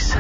mix.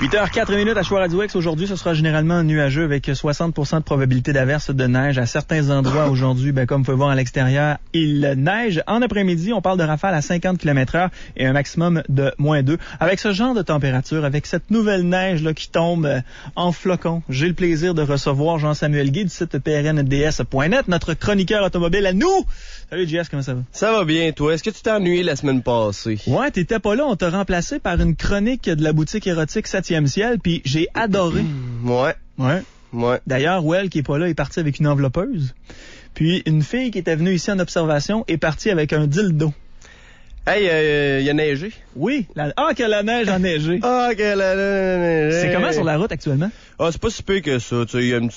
8h04 à Choix Radio X. Aujourd'hui, ce sera généralement nuageux avec 60% de probabilité d'averse de neige à certains endroits. Aujourd'hui, comme vous pouvez voir à l'extérieur, il neige. En après-midi, on parle de rafales à 50 km/h et un maximum de -2. Avec ce genre de température, avec cette nouvelle neige là qui tombe en flocons, j'ai le plaisir de recevoir Jean-Samuel Guy du site prnds.net, notre chroniqueur automobile à nous. Salut JS, comment ça va? Ça va bien, toi. Est-ce que tu t'es ennuyé la semaine passée? Ouais, t'étais pas là. On t'a remplacé par une chronique de la boutique érotique 7e ciel, puis j'ai adoré. Ouais. D'ailleurs, Well, qui est pas là, est parti avec une enveloppeuse. Puis une fille qui était venue ici en observation est partie avec un dildo. Hey, il a neigé? Oui. Que la neige a neigé. Que la neige a neigé. C'est comment sur la route actuellement? C'est pas si pire que ça. Il y a une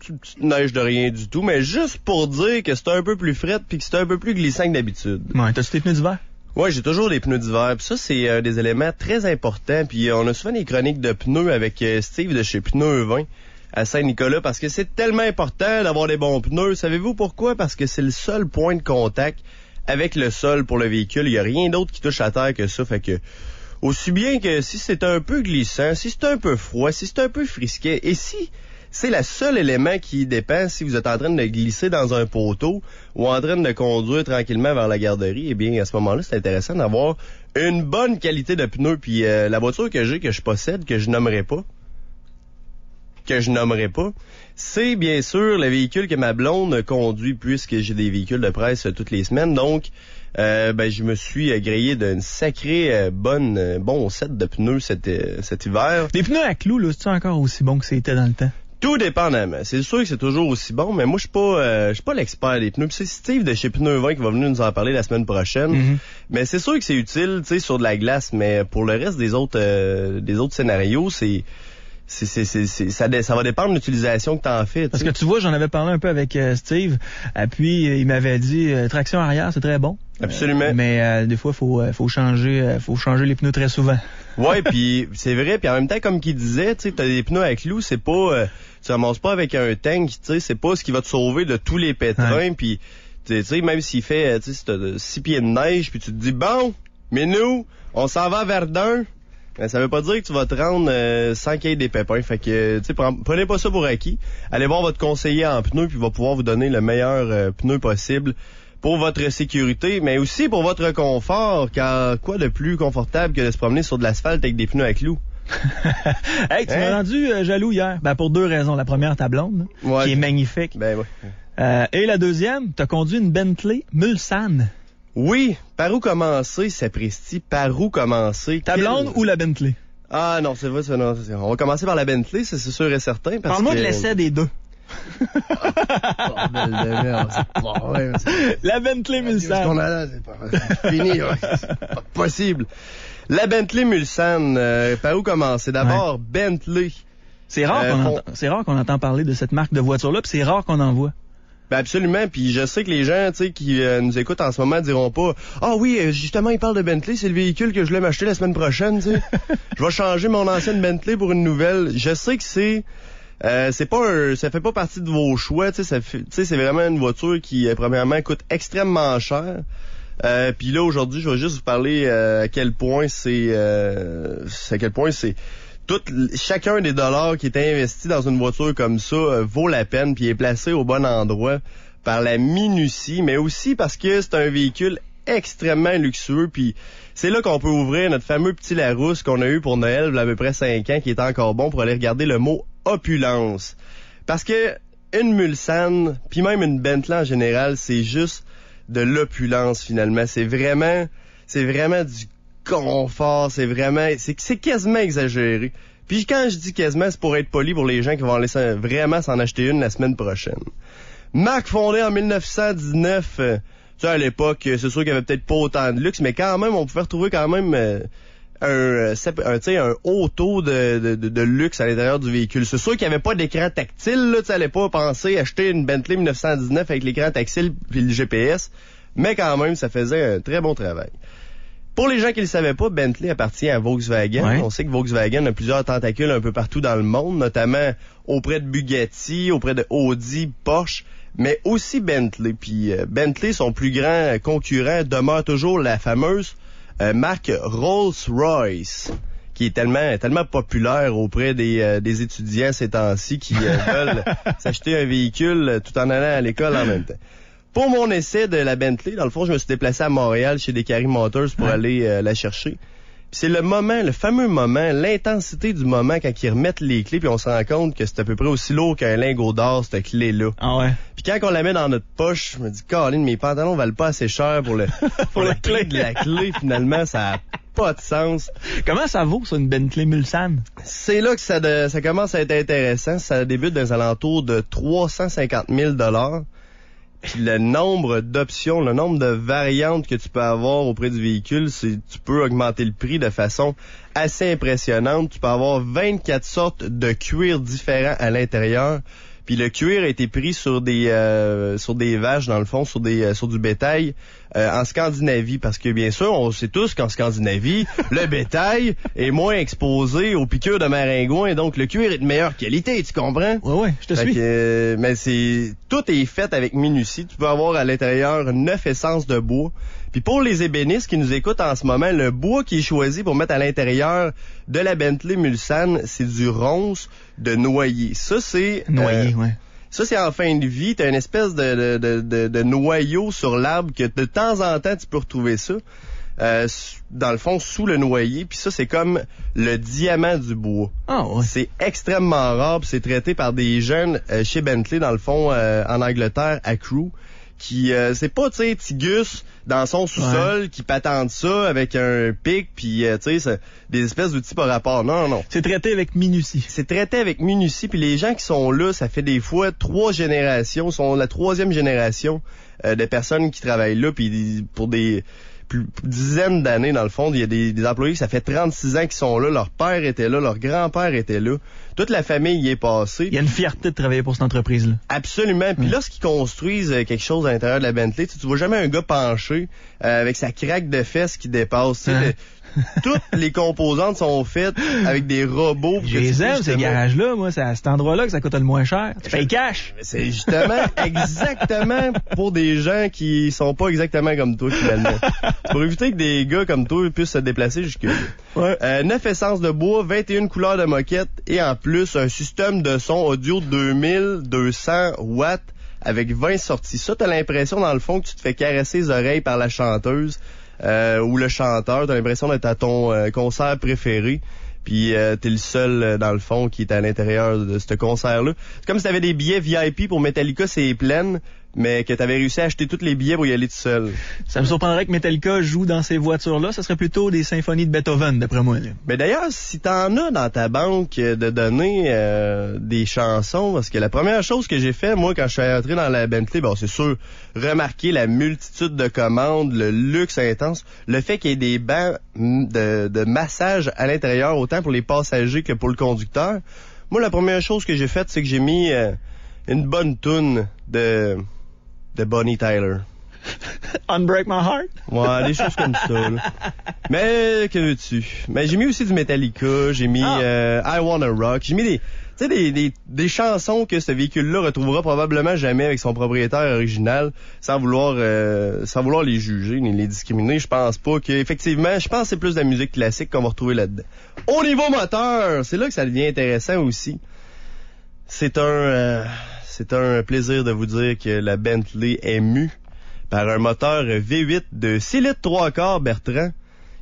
petite neige de rien du tout, mais juste pour dire que c'est un peu plus fret puis que c'est un peu plus glissant que d'habitude. Ouais, t'as-tu tes pneus d'hiver? Ouais, j'ai toujours des pneus d'hiver. Puis ça, c'est des éléments très importants. Puis on a souvent des chroniques de pneus avec Steve de chez Pneus 20 à Saint-Nicolas parce que c'est tellement important d'avoir des bons pneus. Savez-vous pourquoi? Parce que c'est le seul point de contact avec le sol pour le véhicule. Il n'y a rien d'autre qui touche à terre que ça. Fait que aussi bien que si c'est un peu glissant, si c'est un peu froid, si c'est un peu frisquet, et si c'est le seul élément qui dépend si vous êtes en train de glisser dans un poteau ou en train de conduire tranquillement vers la garderie, eh bien, à ce moment-là, c'est intéressant d'avoir une bonne qualité de pneus. Puis la voiture que je possède, que je nommerai pas, c'est bien sûr le véhicule que ma blonde conduit puisque j'ai des véhicules de presse toutes les semaines. Donc, je me suis grillé d'un sacré bon set de pneus cet hiver. Des pneus à clous, là, c'est-tu encore aussi bon que c'était dans le temps? Tout dépendamment. C'est sûr que c'est toujours aussi bon, mais moi, je suis pas l'expert des pneus. Puis c'est Steve de chez Pneus 20 qui va venir nous en parler la semaine prochaine. Mm-hmm. Mais c'est sûr que c'est utile, tu sais, sur de la glace, mais pour le reste des autres scénarios, ça va dépendre de l'utilisation que tu en fais. Parce que tu vois, j'en avais parlé un peu avec Steve, puis il m'avait dit traction arrière, c'est très bon. Absolument. Mais des fois, faut changer les pneus très souvent. Ouais, puis c'est vrai, puis en même temps, comme qu'il disait, tu sais, t'as des pneus à clous, c'est pas, tu ramasses pas avec un tank, tu sais, c'est pas ce qui va te sauver de tous les pétrins, puis tu sais, même s'il fait, tu sais, 6 pieds de neige, puis tu te dis bon, mais nous, on s'en va à Verdun. Ben, ça veut pas dire que tu vas te rendre sans qu'il y ait des pépins. Fait que, tu sais, prenez pas ça pour acquis. Allez voir votre conseiller en pneus, puis il va pouvoir vous donner le meilleur pneu possible pour votre sécurité, mais aussi pour votre confort, car quoi de plus confortable que de se promener sur de l'asphalte avec des pneus à clous? Hey, tu m'as rendu jaloux hier. Pour 2 raisons. La première, ta blonde, qui est magnifique. Ben ouais. Et la deuxième, t'as conduit une Bentley Mulsanne. Oui, par où commencer, sapristi? Par où commencer? Ta blonde ou la Bentley? Ah non, c'est vrai, on va commencer par la Bentley, c'est sûr et certain. Parle-moi de l'essai des deux. Bordel de merde, c'est pas vrai. La Bentley Mulsanne. Ce qu'on a là, c'est fini, c'est pas possible. La Bentley Mulsanne, par où commencer? D'abord, Bentley. C'est rare qu'on entend parler de cette marque de voiture-là, puis c'est rare qu'on en voit. Ben absolument, puis je sais que les gens, tu sais, qui nous écoutent en ce moment diront pas « Ah oui, justement, il parle de Bentley, c'est le véhicule que je voulais m'acheter la semaine prochaine, tu sais. Je vais changer mon ancienne Bentley pour une nouvelle. » Je sais que ça fait pas partie de vos choix, tu sais, c'est vraiment une voiture qui, premièrement, coûte extrêmement cher. Puis là, aujourd'hui, je vais juste vous parler à quel point c'est chacun des dollars qui est investi dans une voiture comme ça vaut la peine puis est placé au bon endroit par la minutie, mais aussi parce que c'est un véhicule extrêmement luxueux, puis c'est là qu'on peut ouvrir notre fameux petit Larousse qu'on a eu pour Noël il y a à peu près 5 ans, qui est encore bon pour aller regarder le mot opulence. Parce que une Mulsanne, puis même une Bentley en général, c'est juste de l'opulence finalement. C'est vraiment du confort, c'est quasiment exagéré. Puis quand je dis quasiment, c'est pour être poli pour les gens qui vont vraiment s'en acheter une la semaine prochaine. Marque fondée en 1919, tu sais, à l'époque, c'est sûr qu'il y avait peut-être pas autant de luxe, mais quand même, on pouvait retrouver quand même un haut taux de luxe à l'intérieur du véhicule. C'est sûr qu'il n'y avait pas d'écran tactile, là, tu n'allais pas penser acheter une Bentley 1919 avec l'écran tactile puis le GPS, mais quand même, ça faisait un très bon travail. Pour les gens qui ne le savaient pas, Bentley appartient à Volkswagen. Ouais. On sait que Volkswagen a plusieurs tentacules un peu partout dans le monde, notamment auprès de Bugatti, auprès de Audi, Porsche, mais aussi Bentley. Puis Bentley, son plus grand concurrent, demeure toujours la fameuse marque Rolls-Royce, qui est tellement populaire auprès des étudiants ces temps-ci qui veulent s'acheter un véhicule tout en allant à l'école en même temps. Pour mon essai de la Bentley, dans le fond, je me suis déplacé à Montréal chez Descaries Motors pour aller la chercher. Puis c'est le fameux moment, l'intensité du moment quand ils remettent les clés, puis on se rend compte que c'est à peu près aussi lourd qu'un lingot d'or, cette clé-là. Ah ouais. Puis quand on la met dans notre poche, je me dis, Caroline, mes pantalons valent pas assez cher pour le pour la clé de la clé, finalement, ça a pas de sens. Comment ça vaut, ça, une Bentley Mulsanne? C'est là que ça commence à être intéressant. Ça débute dans les alentours de 350 000 $. Puis le nombre d'options, le nombre de variantes que tu peux avoir auprès du véhicule, tu peux augmenter le prix de façon assez impressionnante. Tu peux avoir 24 sortes de cuirs différents à l'intérieur. Puis le cuir a été pris sur des vaches, dans le fond, sur du bétail en Scandinavie. Parce que bien sûr, on sait tous qu'en Scandinavie, le bétail est moins exposé aux piqûres de maringouins, et donc le cuir est de meilleure qualité, tu comprends? Ouais, je te suis. Mais tout est fait avec minutie. Tu peux avoir à l'intérieur 9 essences de bois. Puis pour les ébénistes qui nous écoutent en ce moment, le bois qui est choisi pour mettre à l'intérieur de la Bentley Mulsanne, c'est du ronce de noyer. Ça, c'est... Noyer, ouais. Ça, c'est en fin de vie. T'as une espèce de noyau sur l'arbre que de temps en temps, tu peux retrouver ça. Dans le fond, sous le noyer. Puis ça, c'est comme le diamant du bois. Ah ouais. C'est extrêmement rare. Puis c'est traité par des jeunes chez Bentley, dans le fond, en Angleterre, à Crewe. Qui c'est pas, tu sais, Tigus dans son sous-sol qui patente ça avec un pic, puis tu sais, des espèces d'outils par rapport. Non. C'est traité avec minutie. C'est traité avec minutie, puis les gens qui sont là, ça fait des fois 3 générations, sont la 3e génération de personnes qui travaillent là, puis pour des dizaines d'années, dans le fond, il y a des employés, ça fait 36 ans qu'ils sont là, leur père était là, leur grand-père était là, toute la famille y est passée. Il y a une fierté de travailler pour cette entreprise-là. Absolument. Puis lorsqu'ils construisent quelque chose à l'intérieur de la Bentley, tu vois jamais un gars penché avec sa craque de fesses qui dépasse. Toutes les composantes sont faites avec des robots. Je les aime, ces garages-là. Moi, c'est à cet endroit-là que ça coûte le moins cher. Tu payes cash. C'est justement exactement pour des gens qui sont pas exactement comme toi, finalement. Pour éviter que des gars comme toi puissent se déplacer jusque-là. Ouais. 9 essences de bois, 21 couleurs de moquette et en plus un système de son audio de 2200 watts avec 20 sorties. Ça, t'as l'impression, dans le fond, que tu te fais caresser les oreilles par la chanteuse. Ou le chanteur, t'as l'impression d'être à ton concert préféré, puis t'es le seul, dans le fond, qui est à l'intérieur de ce concert-là. C'est comme si t'avais des billets VIP pour Metallica, c'est plein, mais que t'avais réussi à acheter tous les billets pour y aller tout seul. Ça me surprendrait que Metallica joue dans ces voitures-là. Ça serait plutôt des symphonies de Beethoven, d'après moi. Là. Mais d'ailleurs, si t'en as dans ta banque de données des chansons, parce que la première chose que j'ai fait, moi, quand je suis entré dans la Bentley, bon, c'est sûr, remarquer la multitude de commandes, le luxe intense, le fait qu'il y ait des bancs de massage à l'intérieur, autant pour les passagers que pour le conducteur. Moi, la première chose que j'ai faite, c'est que j'ai mis une bonne toune de Bonnie Tyler. Unbreak My Heart? Ouais, des choses comme ça. Là. Mais que veux-tu? Mais j'ai mis aussi du Metallica, j'ai mis I Wanna Rock, j'ai mis des chansons que ce véhicule-là retrouvera probablement jamais avec son propriétaire original, sans vouloir les juger ni les discriminer. Je pense pas qu'effectivement, je pense que c'est plus de la musique classique qu'on va retrouver là-dedans. Au niveau moteur, c'est là que ça devient intéressant aussi. C'est un plaisir de vous dire que la Bentley est mue par un moteur V8 de 6 litres 3 quarts, Bertrand.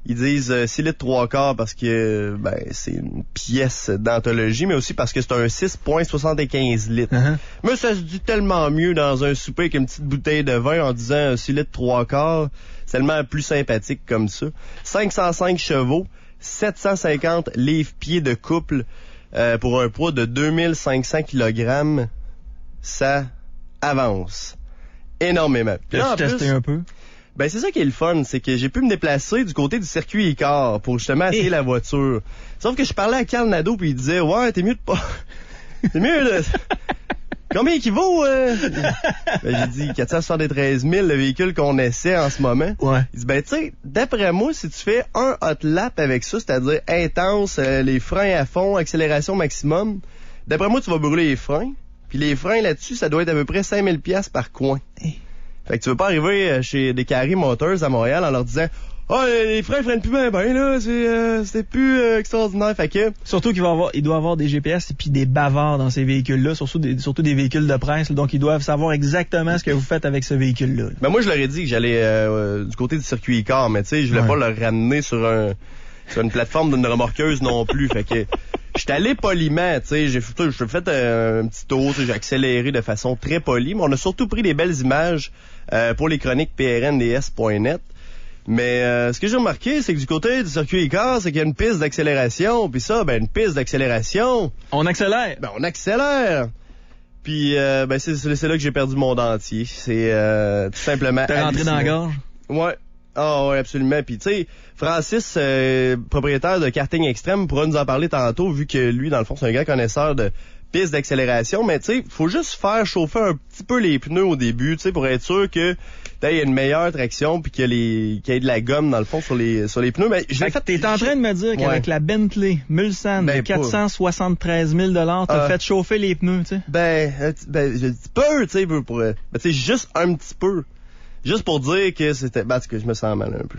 Ils disent 6 litres 3 quarts parce que c'est une pièce d'anthologie, mais aussi parce que c'est un 6,75 litres. Uh-huh. Mais ça se dit tellement mieux dans un souper qu'une petite bouteille de vin en disant 6 litres 3 quarts. C'est tellement plus sympathique comme ça. 505 chevaux, 750 livres-pieds de couple pour un poids de 2500 kg. Ça avance énormément. As-tu testé un peu? Ben c'est ça qui est le fun, c'est que j'ai pu me déplacer du côté du circuit Écart pour justement essayer la voiture. Sauf que je parlais à Carl Nadeau puis il disait ouais t'es mieux de pas. C'est mieux de. Combien il vaut? Ben, j'ai dit 473 000 le véhicule qu'on essaie en ce moment. Ouais. Il dit ben tu sais, d'après moi, si tu fais un hot lap avec ça, c'est-à-dire intense, les freins à fond, accélération maximum, d'après moi tu vas brûler les freins. Puis les freins là-dessus, ça doit être à peu près 5000 $ par coin. Fait que tu veux pas arriver chez des Carry Motors à Montréal en leur disant « Ah, les freins freinent plus bien, là, c'était plus extraordinaire. » Fait que... Surtout il doit avoir des GPS et puis des bavards dans ces véhicules-là, surtout des véhicules de presse, là, donc ils doivent savoir exactement ce que vous faites avec ce véhicule-là. Ben moi, je leur ai dit que j'allais du côté du circuit e-car, mais tu sais, je voulais pas leur ramener sur une plateforme d'une remorqueuse non plus. Fait que j'étais allé poliment, tu sais, j'ai fait un petit tour, j'ai accéléré de façon très polie, mais on a surtout pris des belles images pour les chroniques prnds.net. Mais ce que j'ai remarqué, c'est que du côté du circuit e-car, c'est qu'il y a une piste d'accélération, puis ça, ben une piste d'accélération... On accélère! Ben on accélère! Puis ben c'est là que j'ai perdu mon dentier. C'est tout simplement... T'es rentré dans la gorge? Ouais. Ah ouais, absolument. Puis tu sais, Francis, propriétaire de Karting Extrême, pourra nous en parler tantôt, vu que lui, dans le fond, c'est un grand connaisseur de pistes d'accélération. Mais tu sais, faut juste faire chauffer un petit peu les pneus au début, tu sais, pour être sûr que il y a une meilleure traction puis qu'il y ait de la gomme dans le fond sur les pneus. Mais t'es en train de me dire qu'avec la Bentley Mulsanne de 473 000 $, t'as fait chauffer les pneus, tu sais? Ben, un petit peu, tu sais, tu sais, juste un petit peu. Juste pour dire que c'était... Parce que je me sens mal un peu.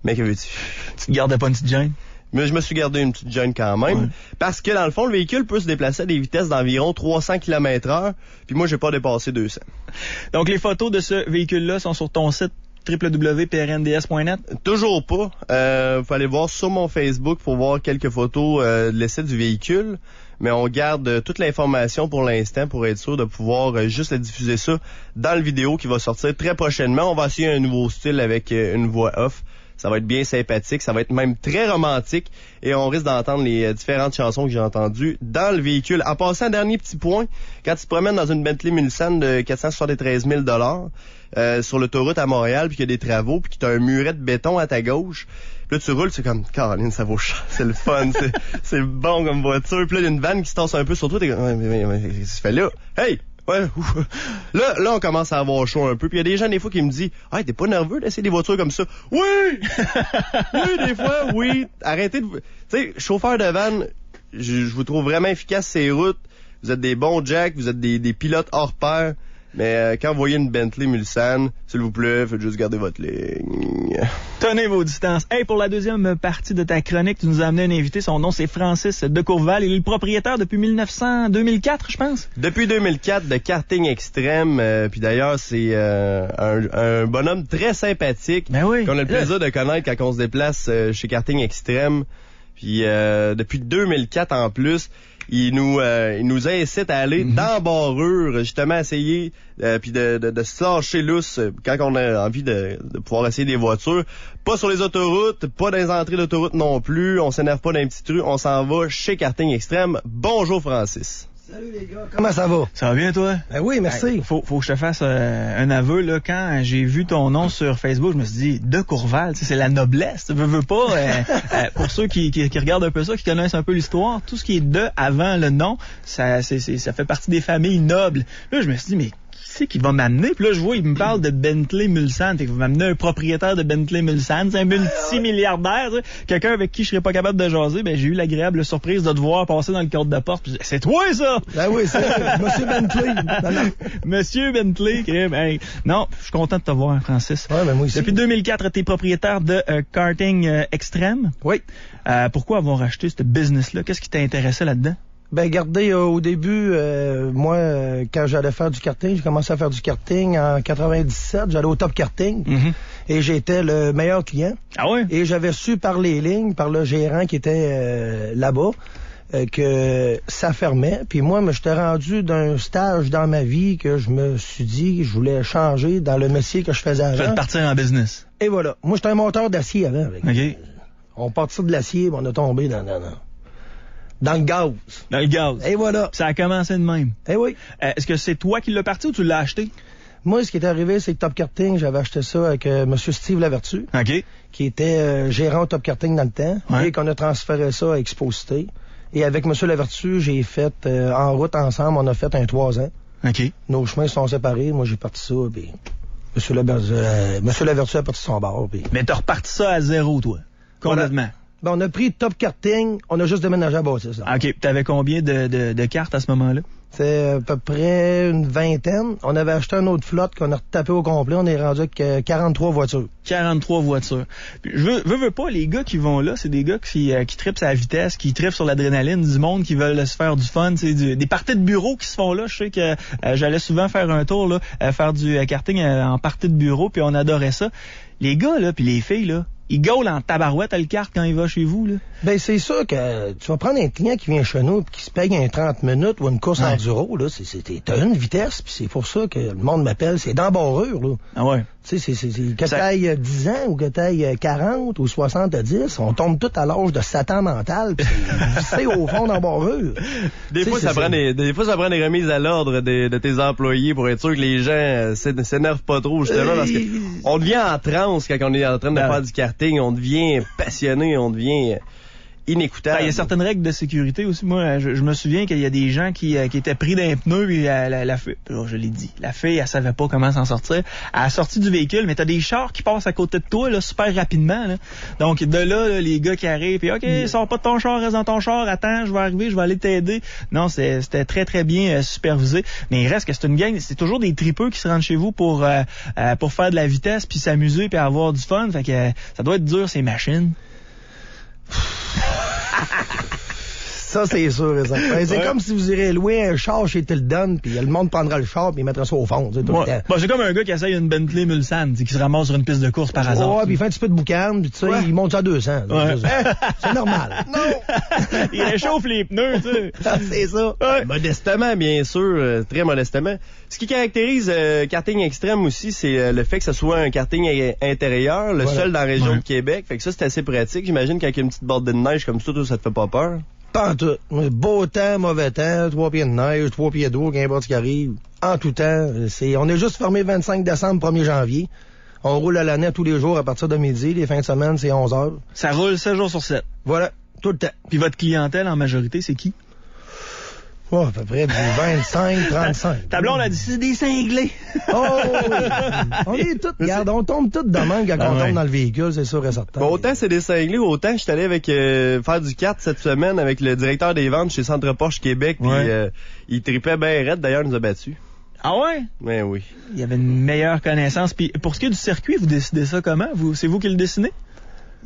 Mais que veux-tu? Tu te gardais pas une petite gêne? Mais je me suis gardé une petite gêne quand même. Ouais. Parce que dans le fond, le véhicule peut se déplacer à des vitesses d'environ 300 km/h. Puis moi, j'ai pas dépassé 200. Donc les photos de ce véhicule-là sont sur ton site www.prnds.net? Toujours pas. Faut aller voir sur mon Facebook pour voir quelques photos de l'essai du véhicule. Mais on garde toute l'information pour l'instant pour être sûr de pouvoir juste diffuser ça dans le vidéo qui va sortir très prochainement. On va essayer un nouveau style avec une voix off. Ça va être bien sympathique, ça va être même très romantique et on risque d'entendre les différentes chansons que j'ai entendues dans le véhicule. En passant, dernier petit point, quand tu te promènes dans une Bentley Mulsanne de 473 000 $ sur l'autoroute à Montréal, puis qu'il y a des travaux, puis que tu as un muret de béton à ta gauche, puis là tu roules, c'est comme, Caroline, ça vaut cher, c'est le fun, c'est bon comme voiture. Puis là, il y a une vanne qui se tasse un peu sur toi, t'es comme, mais qu'est-ce que tu fais là? Hey! Ouais, là, on commence à avoir chaud un peu. Puis il y a des gens, des fois, qui me disent « Ah, t'es pas nerveux d'essayer des voitures comme ça? » Oui! Oui, des fois, oui. Arrêtez de... Tu sais, chauffeur de van, je vous trouve vraiment efficace ces routes. Vous êtes des bons jacks, vous êtes des pilotes hors pair. Mais quand vous voyez une Bentley Mulsanne, s'il vous plaît, faites juste garder votre ligne. Tenez vos distances. Hey, pour la deuxième partie de ta chronique, tu nous as amené un invité. Son nom, c'est Francis de Courval. Il est le propriétaire depuis 2004, je pense. Depuis 2004, de Karting Extrême. Puis d'ailleurs, c'est un bonhomme très sympathique. Ben oui. Qu'on a le plaisir de connaître quand on se déplace chez Karting Extrême. Puis depuis 2004 en plus, il nous incite à aller dans Barrure, justement essayer puis de se lâcher lousse quand on a envie de pouvoir essayer des voitures. Pas sur les autoroutes, pas dans les entrées d'autoroute non plus, on s'énerve pas dans les petites rues, on s'en va chez Karting Extrême. Bonjour Francis. Salut les gars, comment ça va? Ça va bien toi? Ben oui, merci. Hey, faut que je te fasse un aveu là. Quand j'ai vu ton nom sur Facebook, je me suis dit de Courval, c'est la noblesse. Tu veux pas pour ceux qui regardent un peu ça, qui connaissent un peu l'histoire, tout ce qui est de avant le nom, ça fait partie des familles nobles. Là, je me suis dit mais qui c'est qui va m'amener? Puis là, je vois, il me parle de Bentley Mulsanne. Fait qu'il va m'amener un propriétaire de Bentley Mulsanne. C'est un multimilliardaire. Quelqu'un avec qui je serais pas capable de jaser. Ben, j'ai eu l'agréable surprise de te voir passer dans le cadre de porte. Puis, c'est toi, ça! Ben oui, c'est Monsieur Bentley. Monsieur Bentley. Hey. Non, je suis content de te voir, Francis. Ouais, ben moi aussi. Depuis 2004, tu es propriétaire de Karting Extrême. Oui. Pourquoi avoir acheté ce business-là? Qu'est-ce qui t'a intéressé là-dedans? Ben, regardez, au début, moi, quand j'allais faire du karting, j'ai commencé à faire du karting en 97. J'allais au Top Karting et j'étais le meilleur client. Ah ouais? Et j'avais su par les lignes, par le gérant qui était là-bas, que ça fermait. Puis moi, je t'ai rendu d'un stage dans ma vie que je me suis dit que je voulais changer dans le métier que je faisais avant. Faites partir en business. Et voilà. Moi, j'étais un monteur d'acier avant. OK. On partit de l'acier, on a tombé dans le gaz. Dans le gaz. Et voilà. Ça a commencé de même. Eh oui. Est-ce que c'est toi qui l'as parti ou tu l'as acheté? Moi, ce qui est arrivé, c'est que Top Karting, j'avais acheté ça avec M. Steve Lavertu, OK. qui était gérant au Top Karting dans le temps, ouais. Et qu'on a transféré ça à Exposité. Et avec M. Lavertu, j'ai fait en route ensemble, on a fait un 3 ans. OK. Nos chemins sont séparés. Moi, j'ai parti ça, puis M. Lavertu a parti son bord. Puis... Mais t'as reparti ça à zéro, toi? Complètement. Voilà. Ben, on a pris Top Karting, on a juste déménagé à Bâtisse. OK. T'avais combien de cartes à ce moment-là? C'est à peu près une vingtaine. On avait acheté une autre flotte qu'on a retapé au complet. On est rendu avec 43 voitures. 43 voitures. Puis, je veux pas, les gars qui vont là, c'est des gars qui trippent sur la vitesse, qui trippent sur l'adrénaline, du monde qui veulent se faire du fun, des parties de bureau qui se font là. Je sais que j'allais souvent faire un tour, là, faire du karting en partie de bureau, puis on adorait ça. Les gars, là, puis les filles, là, ils gaulent en tabarouette à le kart quand il va chez vous, là. Ben, c'est sûr que tu vas prendre un client qui vient chez nous et qui se paye un 30 minutes ou une course enduro, là. T'as une vitesse, puis c'est pour ça que le monde m'appelle. C'est d'embarrure, là. Ah ouais. Tu sais, que t'ailles 10 ans ou que t'ailles 40 ou 70, on tombe tout à l'âge de Satan mental, puis c'est au fond d'embarrure. Des fois, ça prend des remises à l'ordre de tes employés pour être sûr que les gens s'énervent pas trop, justement, parce que on devient en transe quand on est en train de faire du karting, on devient passionné, on devient inécoutable. Il y a certaines règles de sécurité aussi. Moi, je me souviens qu'il y a des gens qui étaient pris d'un pneu et la fille, je l'ai dit, la fille, elle savait pas comment s'en sortir. Elle a sorti du véhicule, mais t'as des chars qui passent à côté de toi là, super rapidement. Là. Donc de là, les gars qui arrivent, puis OK, sors pas de ton char, reste dans ton char, attends, je vais arriver, je vais aller t'aider. Non, c'était très très bien supervisé. Mais il reste que c'est une gang, c'est toujours des tripeux qui se rendent chez vous pour faire de la vitesse, puis s'amuser, puis avoir du fun. Fait que ça doit être dur ces machines. Ça, c'est sûr. C'est comme si vous irez louer un char chez Tilden, puis le monde prendra le char, puis il mettra ça au fond. Tout le temps. C'est comme un gars qui essaye une Bentley Mulsanne, qui se ramasse sur une piste de course par hasard. Ouais, puis il fait un petit peu de boucan, puis tu sais, il monte ça à 200. C'est normal. Non! Il réchauffe les pneus, tu sais. C'est ça. Modestement, bien sûr, très modestement. Ce qui caractérise karting extrême aussi, c'est le fait que ce soit un karting intérieur, le seul dans la région de Québec. Fait que ça, c'est assez pratique. J'imagine qu'avec une petite bordée de neige comme ça, ça te fait pas peur? Pas en tout. Beau temps, mauvais temps, 3 pieds de neige, 3 pieds d'eau, qu'importe qui arrive. En tout temps. On est juste fermé 25 décembre, 1er janvier. On roule à l'année tous les jours à partir de midi. Les fins de semaine, c'est 11 heures. Ça roule 7 jours sur 7. Voilà, tout le temps. Puis votre clientèle, en majorité, c'est qui? Oh, à peu près du 25-35. Ta blonde a dit, c'est des cinglés. Oh! On est tous, regarde, on tombe tous de même quand on tombe dans le véhicule, c'est sûr et certain. Bon, autant c'est des cinglés, autant je suis allé avec faire du kart cette semaine avec le directeur des ventes chez Centre Porsche Québec, puis il tripait bien raide, d'ailleurs, il nous a battus. Ah ouais? Ben oui. Il y avait une meilleure connaissance. Puis pour ce qui est du circuit, vous décidez ça comment? C'est vous qui le dessinez?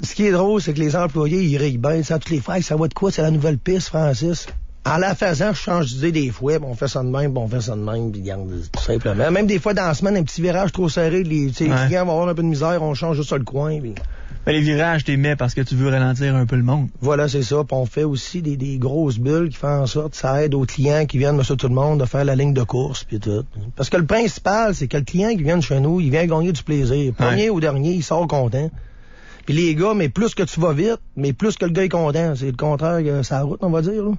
Ce qui est drôle, c'est que les employés, ils rient bien. Ça, tous les frères, ça va de quoi? C'est la nouvelle piste, Francis. En la faisant, je change d'idée des fois, on fait ça de même, on fait ça de même, puis tout simplement. Même des fois, dans la semaine, un petit virage trop serré, les clients vont avoir un peu de misère, on change juste sur le coin. Puis... Mais les virages, t'es mets parce que tu veux ralentir un peu le monde. Voilà, c'est ça. Puis on fait aussi des grosses bulles qui font en sorte, ça aide aux clients qui viennent, monsieur tout le monde, de faire la ligne de course, puis tout. Parce que le principal, c'est que le client qui vient de chez nous, il vient gagner du plaisir. Premier ou dernier, il sort content. Puis les gars, mais plus que tu vas vite, mais plus que le gars est content. C'est le contraire que ça route, on va dire. Là.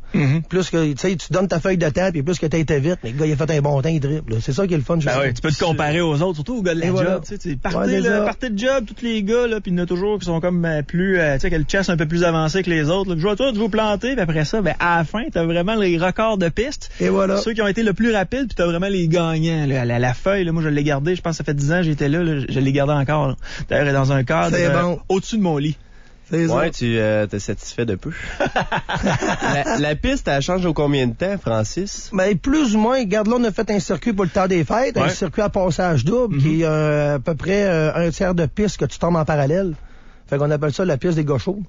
Plus que, tu sais, tu donnes ta feuille de temps, puis plus que t'as été vite, mais le gars, il a fait un bon temps, il triple. C'est ça qui est le fun. Tu peux te comparer aux autres, surtout aux gars de la job. Tu sais, partez de job, tous les gars, là, puis il y en a toujours qui sont comme plus, tu sais, qui le chasse un peu plus avancé que les autres. Je vois toi, tu vas planter, puis après ça, à la fin, t'as vraiment les records de piste. Et voilà. Ceux qui ont été le plus rapides, puis t'as vraiment les gagnants. Là, la feuille, là, moi, je l'ai gardée, je pense que ça fait 10 ans j'étais là, je l'ai gardée encore. Là. D'ailleurs, elle est dans un cadre au-dessus de mon lit. Ouais, tu t'es satisfait de peu. la piste, elle change au combien de temps, Francis? Ben, plus ou moins. Regarde, là, on a fait un circuit pour le temps des fêtes, un circuit à passage double, qui est à peu près un tiers de piste que tu tombes en parallèle. Fait qu'on appelle ça la piste des gauchos.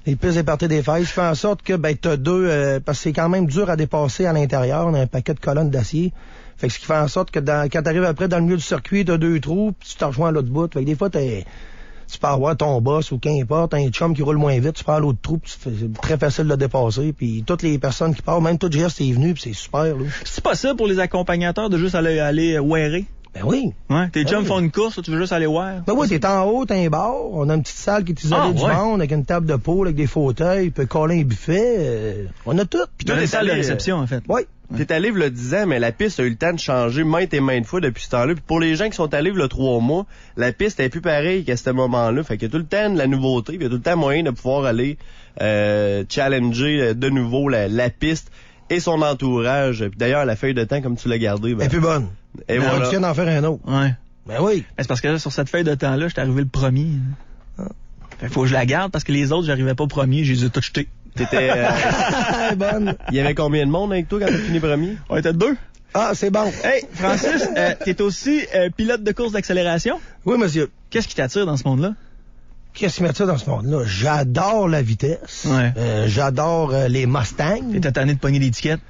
Les pistes des parties des fêtes. Je fais en sorte que, t'as deux, parce que c'est quand même dur à dépasser à l'intérieur. On a un paquet de colonnes d'acier. Fait que ce qui fait en sorte que quand t'arrives après dans le milieu du circuit, t'as 2 trous, puis tu te rejoins à l'autre bout. Fait que des fois, tu peux avoir ton boss ou qu'importe, un chum qui roule moins vite, tu prends l'autre trou, c'est très facile de le dépasser. Puis toutes les personnes qui partent, même tout GS est venu, puis c'est super. Là. C'est pas ça pour les accompagnateurs de juste aller wearer? Ben oui. Ouais, tes chums font une course, tu veux juste aller voir. Ben oui, t'es en haut, t'as un bar, on a une petite salle qui est isolée du monde, avec une table de pôle, avec des fauteuils, puis coller un buffet. On a tout. Puis toi, des salles de réception, en fait. Oui. T'es allé le 10 ans, mais la piste a eu le temps de changer maintes et maintes fois depuis ce temps-là. Puis pour les gens qui sont allés le 3 mois, la piste est plus pareille qu'à ce moment-là. Fait qu'il y a tout le temps de la nouveauté, puis il y a tout le temps moyen de pouvoir aller challenger de nouveau la piste et son entourage. Puis d'ailleurs, la feuille de temps, comme tu l'as gardée... Elle est plus bonne. Et voilà. Tu viens d'en faire un autre. Ouais. Ben oui. C'est parce que là, sur cette feuille de temps-là, j'étais arrivé le premier. Faut que je la garde parce que les autres, j'arrivais pas premier, je les ai tous jetés. T'étais... Bonne. Il y avait combien de monde avec toi quand t'as fini premier? On était deux. Ah, c'est bon. Hey, Francis, t'es aussi pilote de course d'accélération. Oui, monsieur. Qu'est-ce qui t'attire dans ce monde-là? Qu'est-ce qui m'attire dans ce monde-là? J'adore la vitesse. Ouais. J'adore les Mustangs. T'es tanné de pogner l'étiquette.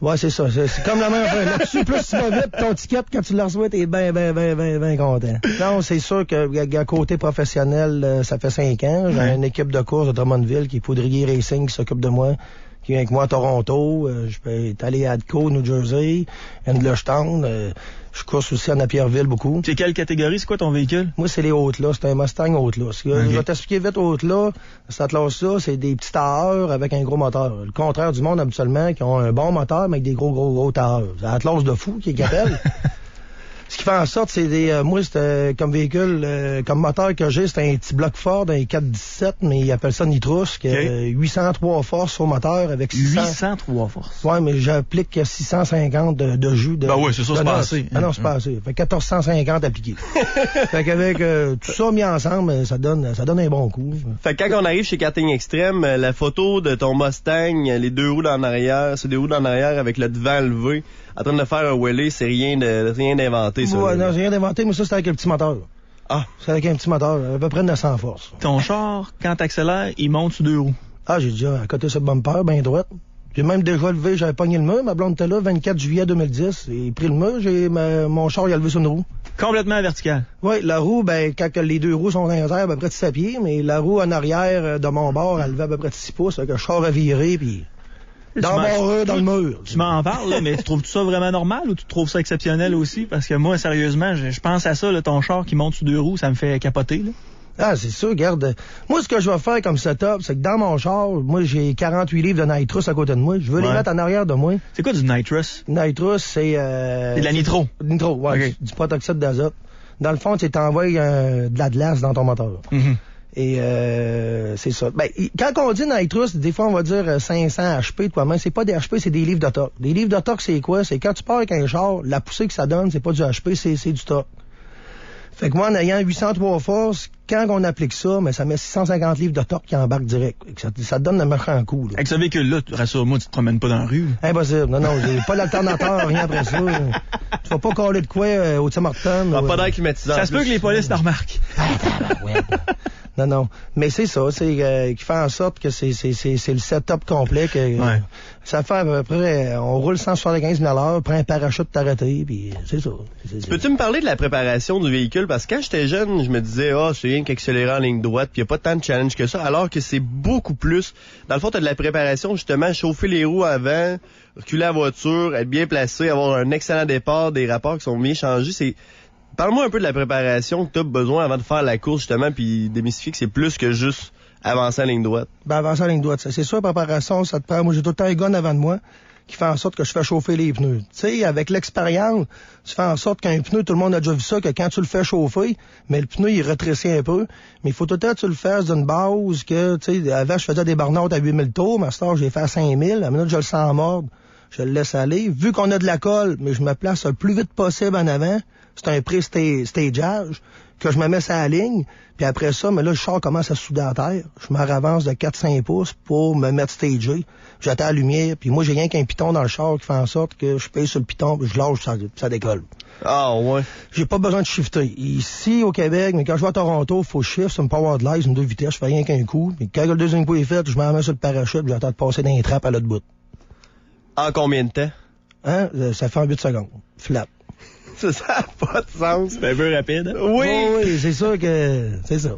Ouais, c'est ça. C'est comme la même affaire. Là-dessus, plus tu vas vite, ton ticket, quand tu le reçois, t'es bien content. Non, c'est sûr que à côté professionnel, ça fait 5 ans. J'ai une équipe de course de Drummondville qui est Poudrier Racing qui s'occupe de moi, qui vient avec moi à Toronto. Je peux être allé à Adco, New Jersey, Endleshtown. Je course aussi à Napierville beaucoup. C'est quelle catégorie? C'est quoi ton véhicule? Moi, c'est les Hautes-là. C'est un Mustang Hautes-là. Je vais t'expliquer vite Hautes-là. Cette classe-là, c'est des petits tailleurs avec un gros moteur. Le contraire du monde, habituellement, qui ont un bon moteur, mais avec des gros tailleurs. C'est la classe de fou qui appelle. Ce qui fait en sorte, c'est des... moi, c'est comme véhicule, comme moteur que j'ai, c'est un petit bloc Ford, un 417, mais ils appellent ça Nitrous, qui a 803 forces au moteur avec 600... 803 forces? Ouais, mais j'applique 650 de jus. Ben ouais, c'est ça, c'est pas assez. Ah non, c'est pas assez. Fait 1450 appliqués. Fait qu'avec tout ça mis ensemble, ça donne un bon coup. Fait que quand on arrive chez Karting Extrême, la photo de ton Mustang, les deux roues en arrière, c'est des roues en arrière avec le devant levé, en train de faire un wheelie, c'est rien d'inventé, ça. Ouais, non, c'est rien d'inventé, mais ça, c'est avec un petit moteur. Ah. C'est avec un petit moteur, à peu près 900 forces. Ton char, quand t'accélères, il monte sur deux roues. Ah, j'ai déjà à côté ce bumper, bien droite. J'ai même déjà levé, j'avais pogné le mur, ma blonde était là, 24 juillet 2010. J'ai pris le mur, mon char, il a levé sur une roue. Complètement vertical. Oui, la roue, quand les deux roues sont dans les airs, à peu près de 6 pieds, mais la roue en arrière de mon bord, elle levait à peu près de 6 pouces, que le char a viré, puis dans le mur. Tu m'en parles, là, mais tu trouves ça vraiment normal ou tu trouves ça exceptionnel aussi? Parce que moi, sérieusement, je pense à ça, là, ton char qui monte sur deux roues, ça me fait capoter, là. Ah, c'est sûr, regarde. Moi, ce que je vais faire comme setup, c'est que dans mon char, moi, j'ai 48 livres de Nitrous à côté de moi. Je veux les mettre en arrière de moi. C'est quoi du Nitrous? Nitrous, c'est... c'est de la nitro. Nitro, ouais. Okay. Du protoxyde d'azote. Dans le fond, tu t'envoies de la glace dans ton moteur. Mm-hmm. Et c'est ça. Ben, quand on dit Nitrous, des fois, on va dire 500 HP de quoi même. C'est pas des HP, c'est des livres de torque. Des livres de torque, c'est quoi? C'est quand tu pars avec un char, la poussée que ça donne, c'est pas du HP, c'est du torque. Fait que moi, en ayant 803 forces, quand on applique ça, mais ça met 650 livres de torque qui embarque direct. Ça te donne le méchant coup, là. Avec ce véhicule-là, rassure-moi, tu te promènes pas dans la rue. Impossible. Non, j'ai pas l'alternateur, rien après ça. Tu vas pas coller de quoi au Tim Hortons. Pas d'air climatiseur. Ça se peut que les polices te remarquent. Non. Mais c'est ça, c'est qui fait en sorte que c'est le setup complet que ça fait à peu près, on roule 175 000 à l'heure, prends un parachute t'arrêter, puis c'est ça. Peux-tu me parler de la préparation du véhicule? Parce que quand j'étais jeune, je me disais, c'est rien qu'accélérer en ligne droite, puis y a pas tant de challenge que ça, alors que c'est beaucoup plus. Dans le fond, t'as de la préparation, justement, chauffer les roues avant, reculer la voiture, être bien placé, avoir un excellent départ, des rapports qui sont bien changés. Parle-moi un peu de la préparation que tu as besoin avant de faire la course, justement, puis démystifier que c'est plus que juste avancer en ligne droite. Ben, avancer en ligne droite, c'est sûr, la préparation, ça te prend. Moi, j'ai tout le temps un gun avant de moi qui fait en sorte que je fais chauffer les pneus. Tu sais, avec l'expérience, tu fais en sorte qu'un pneu, tout le monde a déjà vu ça, que quand tu le fais chauffer, mais le pneu, il rétrécit un peu. Mais il faut tout le temps que tu le fasses d'une base que, tu sais, avant, je faisais des burn-out à 8000 tours, mais à ce temps, j'ai fait à 5000. À minute, je le sens mordre. Je le laisse aller. Vu qu'on a de la colle, mais je me place le plus vite possible en avant. C'est un pré-stageage que je me mets sur la ligne. Puis après ça, mais là, le char commence à souder à terre. Je me ravance de 4-5 pouces pour me mettre stagé. J'attends la lumière. Puis moi, j'ai rien qu'un piton dans le char qui fait en sorte que je pèse sur le piton, puis je lâche, ça décolle. Ah ouais. J'ai pas besoin de shifter. Ici, au Québec, mais quand je vais à Toronto, faut shift, c'est une power glide, une 2 vitesses, je fais rien qu'un coup. Puis quand le deuxième coup est fait, je me remets sur le parachute, puis j'attends de passer dans les trappes à l'autre bout. En combien de temps? Hein? Ça fait en 8 secondes. Flat. Ça n'a pas de sens. C'est un peu rapide. Oui, c'est sûr que c'est ça.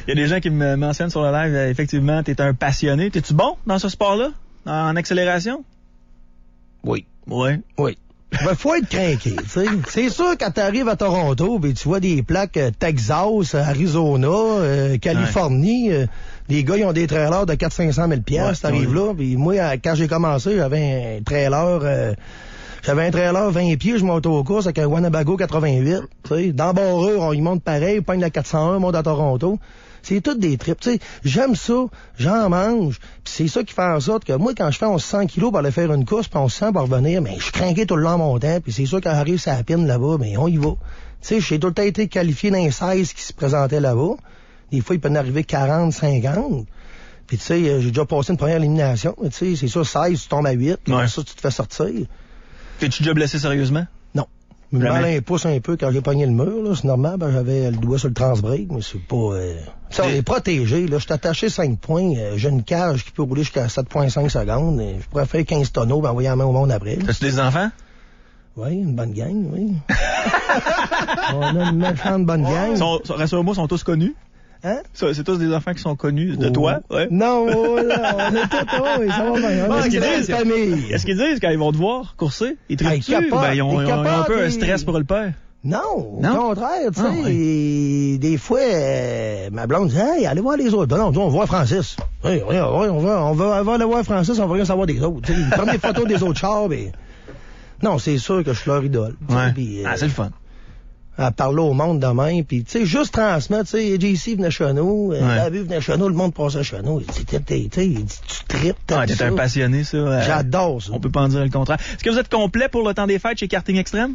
Il y a des gens qui me mentionnent sur le live, effectivement, t'es un passionné. T'es-tu bon dans ce sport-là? En accélération? Oui. Ouais. Oui. Ben, faut être craqué, tu sais. C'est sûr, quand t'arrives à Toronto, ben, tu vois des plaques Texas, Arizona, Californie, les gars, ils ont des trailers de 400-500 000 piastres, t'arrives là. Puis moi, quand j'ai commencé, j'avais un trailer 20 pieds, je monte aux courses avec un Winnebago 88, tu sais. Dans Barreux, ils montent pareil, pognent la 401, montent à Toronto. C'est toutes des trips, tu sais. J'aime ça, j'en mange, puis c'est ça qui fait en sorte que moi, quand je fais 1100 kilos pour aller faire une course, puis on se sent pour revenir, mais je suis craqué tout le long montant, puis c'est sûr quand j'arrive sur la pine là-bas, mais on y va. Tu sais, j'ai tout le temps été qualifié dans les 16 qui se présentaient là-bas. Des fois, il peut en arriver 40, 50. Puis tu sais, j'ai déjà passé une première élimination. Tu sais, c'est sûr, 16, tu tombes à 8. Ouais. Ça, tu te fais sortir. T'es-tu déjà blessé sérieusement? Non. Je me mal un pouce un peu quand j'ai pogné le mur, là. C'est normal, ben, j'avais le doigt sur le transbreak, mais c'est pas... Ça, on est protégé, là. Je suis attaché 5 points. J'ai une cage qui peut rouler jusqu'à 7,5 secondes. Je pourrais faire 15 tonneaux, ben envoyer la main au monde après. As-tu des enfants? Oui, une bonne gang, oui. On a une méchante bonne gang. Rassure-moi, sont tous connus? Hein? C'est tous des enfants qui sont connus de toi? Ouais. Non, on est tous, oui, ça va bien. Est-ce qu'ils disent quand ils vont te voir courser? Ils trippent dessus? Ils ont un peu un stress pour le père. Non, au contraire, tu sais, des fois, ma blonde dit, hey, allez voir les autres. Ben non, on va voir Francis. Oui, on va aller voir Francis, on va rien savoir des autres. Les premières photos des autres chars, ben... Non, c'est sûr que je suis leur idole. Ouais. Pis, c'est le fun. À parler au monde demain, puis tu sais, juste transmettre, tu sais, JC venait chez nous, Babu venait chez nous, le monde passait chez nous. Il dit, tu tripes, t'es un passionné, ça. J'adore ça. On peut pas en dire le contraire. Est-ce que vous êtes complet pour le temps des fêtes chez Karting Extrême?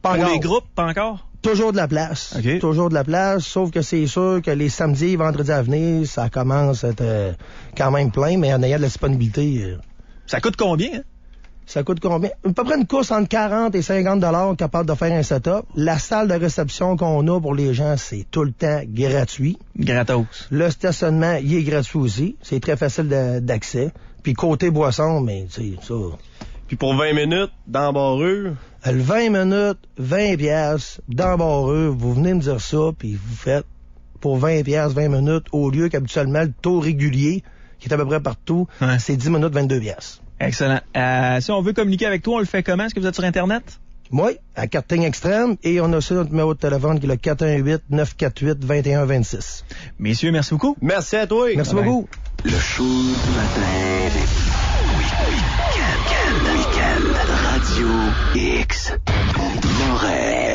Pas encore. Pour les groupes, pas encore? Toujours de la place. Okay. Toujours de la place, sauf que c'est sûr que les samedis et vendredis à venir, ça commence à être quand même plein, mais en ayant de la disponibilité. Ça coûte combien, hein? Ça coûte combien? À peu près une course entre 40 et 50 $ capable de faire un setup. La salle de réception qu'on a pour les gens, c'est tout le temps gratuit. Gratos. Le stationnement, il est gratuit aussi. C'est très facile d'accès. Puis côté boisson, mais tu sais, ça... Puis pour 20 minutes, dans Barreux... Le 20 minutes, 20 piastres, dans Barreux, vous venez me dire ça, puis vous faites pour 20 piastres, 20 minutes, au lieu qu'habituellement, le taux régulier, qui est à peu près partout, c'est 10 minutes, 22 piastres. Excellent. Si on veut communiquer avec toi, on le fait comment? Est-ce que vous êtes sur Internet? Oui, à Karting Extrême, et on a aussi notre numéro de téléphone qui est le 418-948-2126. Messieurs, merci beaucoup. Merci à toi. Merci beaucoup. Le show du matin. Week-end. Radio X. Montréal.